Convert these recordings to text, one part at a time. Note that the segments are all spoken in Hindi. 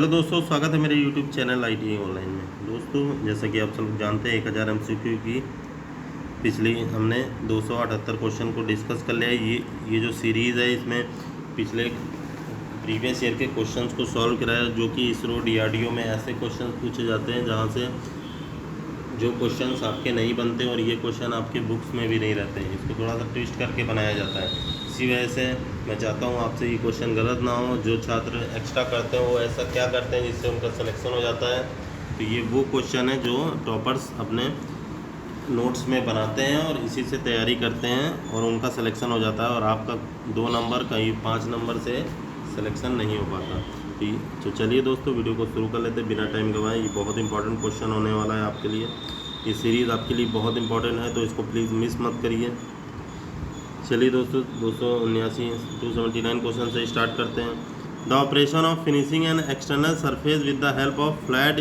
हेलो दोस्तों, स्वागत है मेरे यूट्यूब चैनल ITA ऑनलाइन में। दोस्तों, जैसा कि आप सब लोग जानते हैं 1000 MCQ की पिछली हमने 278 क्वेश्चन को डिस्कस कर लिया है। ये जो सीरीज़ है, इसमें पिछले प्रीवियस ईयर के क्वेश्चंस को सॉल्व कराया, जो कि इसरो DRDO में ऐसे क्वेश्चन पूछे जाते हैं जहाँ से जो क्वेश्चंस आपके नहीं बनते और ये क्वेश्चन आपके बुक्स में भी नहीं रहते हैं। इसको थोड़ा सा ट्विस्ट करके बनाया जाता है। इसी वजह से मैं चाहता हूँ आपसे ये क्वेश्चन गलत ना हो। जो छात्र एक्स्ट्रा करते हैं वो ऐसा क्या करते हैं जिससे उनका सिलेक्शन हो जाता है। तो ये वो क्वेश्चन है जो टॉपर्स अपने नोट्स में बनाते हैं और इसी से तैयारी करते हैं और उनका सिलेक्शन हो जाता है, और आपका 2 नंबर कहीं 5 नंबर से सिलेक्शन नहीं हो पाता। तो चलिए दोस्तों, वीडियो को शुरू कर लेते हैं बिना टाइम गंवाए। ये बहुत इंपॉर्टेंट क्वेश्चन होने वाला है आपके लिए। ये सीरीज़ आपके लिए बहुत इंपॉर्टेंट है, तो इसको प्लीज़ मिस मत करिए। चलिए दोस्तों, 279 क्वेश्चन से स्टार्ट करते हैं। The operation of finishing an external surface with the help of flat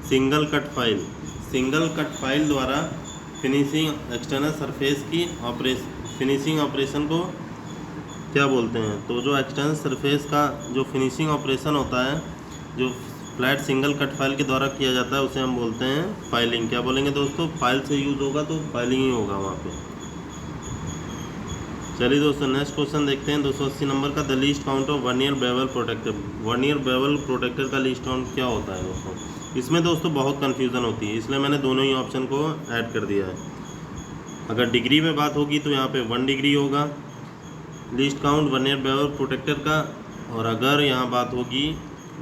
single cut file. Single cut file द्वारा फिनिशिंग एक्सटर्नल सरफेस की फिनिशिंग ऑपरेशन को क्या बोलते हैं? तो जो एक्सटर्नल सरफेस का जो फिनिशिंग ऑपरेशन होता है, जो फ्लैट सिंगल कट फाइल के द्वारा किया जाता है, उसे हम बोलते हैं फाइलिंग। क्या बोलेंगे दोस्तों? फाइल से यूज़ होगा तो फाइलिंग ही होगा वहाँ पे। चलिए दोस्तों, नेक्स्ट क्वेश्चन देखते हैं। 280 नंबर का, the least count of vernier bevel protector. Vernier bevel protector का लीस्ट काउंट क्या होता है दोस्तों? इसमें दोस्तों बहुत कन्फ्यूज़न होती है, इसलिए मैंने दोनों ही ऑप्शन को ऐड कर दिया है। अगर डिग्री में बात होगी तो यहाँ पे 1 डिग्री होगा least count vernier bevel protector का, और अगर यहाँ बात होगी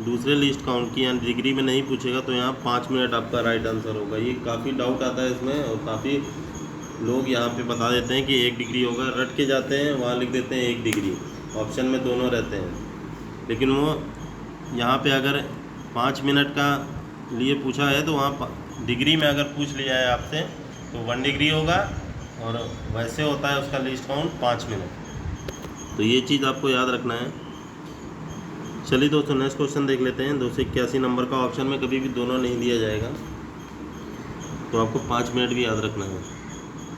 दूसरे लीस्ट काउंट की, यानी डिग्री में नहीं पूछेगा, तो यहाँ 5 मिनट आपका राइट आंसर होगा। ये काफ़ी डाउट आता है इसमें, और काफ़ी लोग यहाँ पे बता देते हैं कि 1 डिग्री होगा, रट के जाते हैं, वहाँ लिख देते हैं 1 डिग्री। ऑप्शन में दोनों रहते हैं, लेकिन वो यहाँ पे अगर 5 मिनट का लिए पूछा है तो वहाँ डिग्री में अगर पूछ लिया है आपसे तो 1 डिग्री होगा, और वैसे होता है उसका लीस्ट काउंट 5 मिनट। तो ये चीज़ आपको याद रखना है। चलिए दोस्तों, नेक्स्ट क्वेश्चन देख लेते हैं। 281 नंबर का, ऑप्शन में कभी भी दोनों नहीं दिया जाएगा, तो आपको 5 मिनट भी याद रखना है।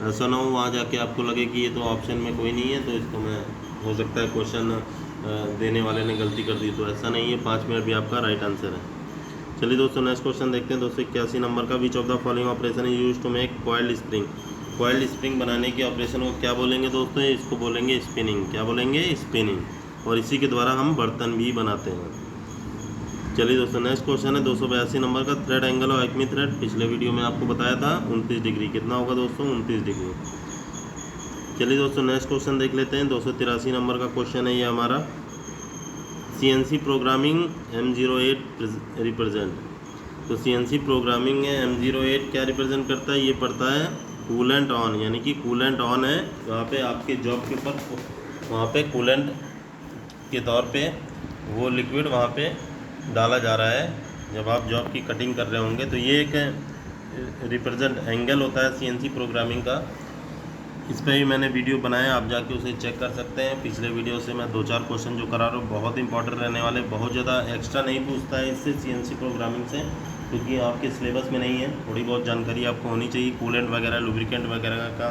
ऐसा ना हो वहाँ जाके आपको लगे कि ये तो ऑप्शन में कोई नहीं है, तो इसको मैं हो सकता है क्वेश्चन देने वाले ने गलती कर दी। तो ऐसा नहीं है, 5 मिनट भी आपका राइट आंसर है। चलिए दोस्तों, नेक्स्ट क्वेश्चन देखते हैं। 281 नंबर का, which of the following operation is used to make coiled spring. Coiled spring बनाने के ऑपरेशन को क्या बोलेंगे दोस्तों? इसको बोलेंगे स्पिनिंग। क्या बोलेंगे? स्पिनिंग। और इसी के द्वारा हम बर्तन भी बनाते हैं। चलिए दोस्तों, नेक्स्ट क्वेश्चन है 282 नंबर का, थ्रेड एंगल और एक्मी थ्रेड। पिछले वीडियो में आपको बताया था 29 डिग्री। कितना होगा दोस्तों? 29 डिग्री। चलिए दोस्तों, नेक्स्ट क्वेश्चन देख लेते हैं। 283 नंबर का क्वेश्चन है ये हमारा, CNC प्रोग्रामिंग M08 रिप्रेजेंट। तो CNC प्रोग्रामिंग है M08 क्या रिप्रेजेंट करता है? ये पढ़ता है कूलेंट ऑन, यानी कि कूलेंट ऑन है वहाँ पे आपके जॉब के ऊपर, वहाँ पे कूलेंट के तौर पे वो लिक्विड वहाँ पे डाला जा रहा है जब आप जॉब की कटिंग कर रहे होंगे। तो ये एक रिप्रेजेंट एंगल होता है CNC प्रोग्रामिंग का। इस पर भी मैंने वीडियो बनाया, आप जाके उसे चेक कर सकते हैं। पिछले वीडियो से मैं 2-4 क्वेश्चन जो करा रहा हूँ बहुत इंपॉर्टेंट रहने वाले, बहुत ज़्यादा एक्स्ट्रा नहीं पूछता है इससे CNC प्रोग्रामिंग से, क्योंकि आपके सिलेबस में नहीं है। थोड़ी बहुत जानकारी आपको होनी चाहिए, कूलेंट वगैरह लुब्रिकेंट वगैरह का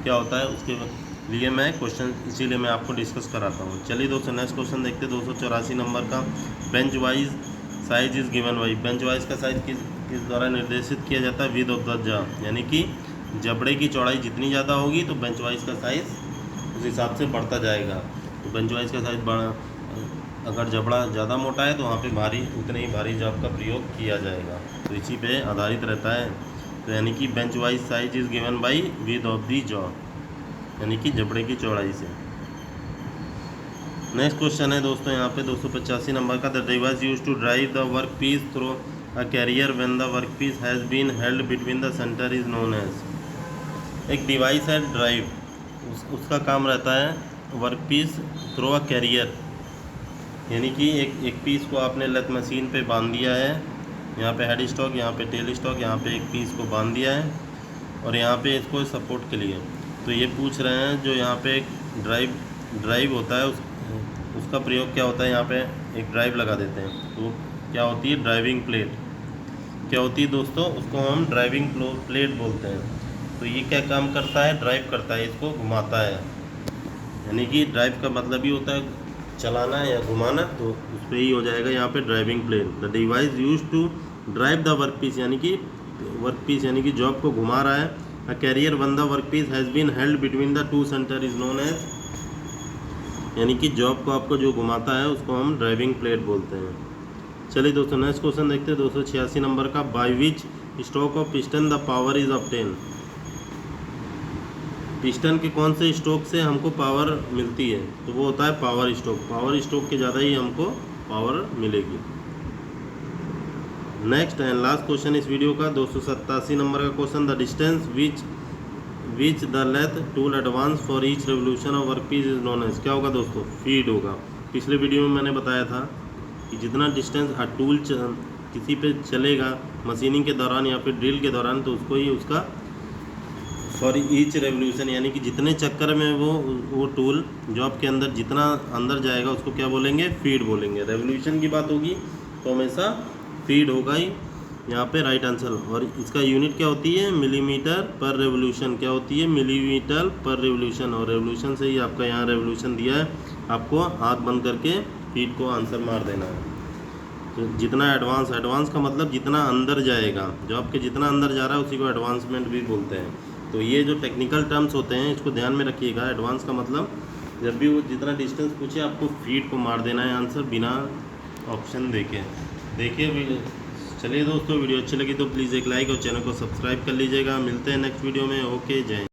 क्या होता है, उसके लिए मैं क्वेश्चन इसीलिए मैं आपको डिस्कस कराता हूँ। चलिए दोस्तों, नेक्स्ट क्वेश्चन देखते हैं। 284 नंबर का, bench wise size is given by. Bench wise का साइज किस द्वारा निर्देशित किया जाता है? विद ऑफ द जा, यानी कि जबड़े की चौड़ाई जितनी ज़्यादा होगी तो बेंच वाइज का साइज़ उस हिसाब से बढ़ता जाएगा। तो बेंच वाइज का साइज़ अगर जबड़ा ज़्यादा मोटा है तो वहाँ पे उतने ही भारी जॉब का प्रयोग किया जाएगा। तो इसी पे आधारित रहता है। तो यानी कि bench wise size is given by with of the jaw, यानी कि जबड़े की चौड़ाई से। नेक्स्ट क्वेश्चन है दोस्तों यहाँ पे 285 नंबर का, the device used to drive the work piece through a carrier when the work piece has been held between the centre is known as. एक डिवाइस है ड्राइव, उसका काम रहता है work piece through a carrier, यानी कि एक पीस को आपने लेथ मशीन पे बांध दिया है। यहाँ पे हेड स्टॉक, यहाँ पे टेल स्टॉक, यहाँ पे एक पीस को बांध दिया है, और यहाँ पे इसको सपोर्ट के लिए। तो ये पूछ रहे हैं जो यहाँ पे एक ड्राइव होता है उसका प्रयोग क्या होता है? यहाँ पे एक ड्राइव लगा देते हैं, तो क्या होती है? Driving plate. क्या होती है दोस्तों? उसको हम ड्राइविंग प्लेट बोलते हैं। तो ये क्या काम करता है? ड्राइव करता है, इसको घुमाता है। यानी कि ड्राइव का मतलब ही होता है चलाना है या घुमाना, तो उस पर ही हो जाएगा यहाँ पे driving plane. The device use to drive the workpiece, यानी कि जॉब को घुमा रहा है। A carrier one the workpiece has been held between the two centre is known as, यानी कि जॉब को आपको जो घुमाता है उसको हम ड्राइविंग प्लेट बोलते हैं। चलिए दोस्तों नेक्स्ट क्वेश्चन देखते हैं 286 नंबर का। By which stroke of piston the power is obtain, piston के कौन से स्ट्रोक से हमको पावर मिलती है, तो वो होता है पावर स्ट्रोक। पावर स्ट्रोक के ज़्यादा ही हमको पावर मिलेगी। नेक्स्ट एंड लास्ट क्वेश्चन इस वीडियो का 287 नंबर का question. The distance which the lathe tool advance for each revolution of workpiece is known as, क्या होगा दोस्तों, फीड होगा। पिछले वीडियो में मैंने बताया था कि जितना डिस्टेंस टूल किसी पे चलेगा मशीनिंग के दौरान या फिर ड्रिल के दौरान, तो उसको ही उसका फॉर ईच रेवोल्यूशन, यानी कि जितने चक्कर में वो टूल जॉब के अंदर जितना अंदर जाएगा उसको क्या बोलेंगे, फीड बोलेंगे। रेवोल्यूशन की बात होगी तो हमेशा फीड होगा ही यहाँ पे राइट आंसर। और इसका यूनिट क्या होती है, मिलीमीटर पर रेवोल्यूशन। क्या होती है, मिलीमीटर पर रेवोल्यूशन। और रेवोल्यूशन से ही आपका यहाँ रेवोल्यूशन दिया है, आपको आँख बंद करके फीड को आंसर मार देना है। तो जितना एडवांस का मतलब जितना अंदर जाएगा, जॉब के जितना अंदर जा रहा है उसी को एडवांसमेंट भी बोलते हैं। तो ये जो टेक्निकल टर्म्स होते हैं इसको ध्यान में रखिएगा। एडवांस का मतलब जब भी वो जितना डिस्टेंस पूछे आपको फीड को मार देना है आंसर बिना ऑप्शन देके। देखिए चलिए दोस्तों, वीडियो अच्छी लगी तो प्लीज़ एक लाइक और चैनल को सब्सक्राइब कर लीजिएगा। मिलते हैं नेक्स्ट वीडियो में। ओके, जय हिंद।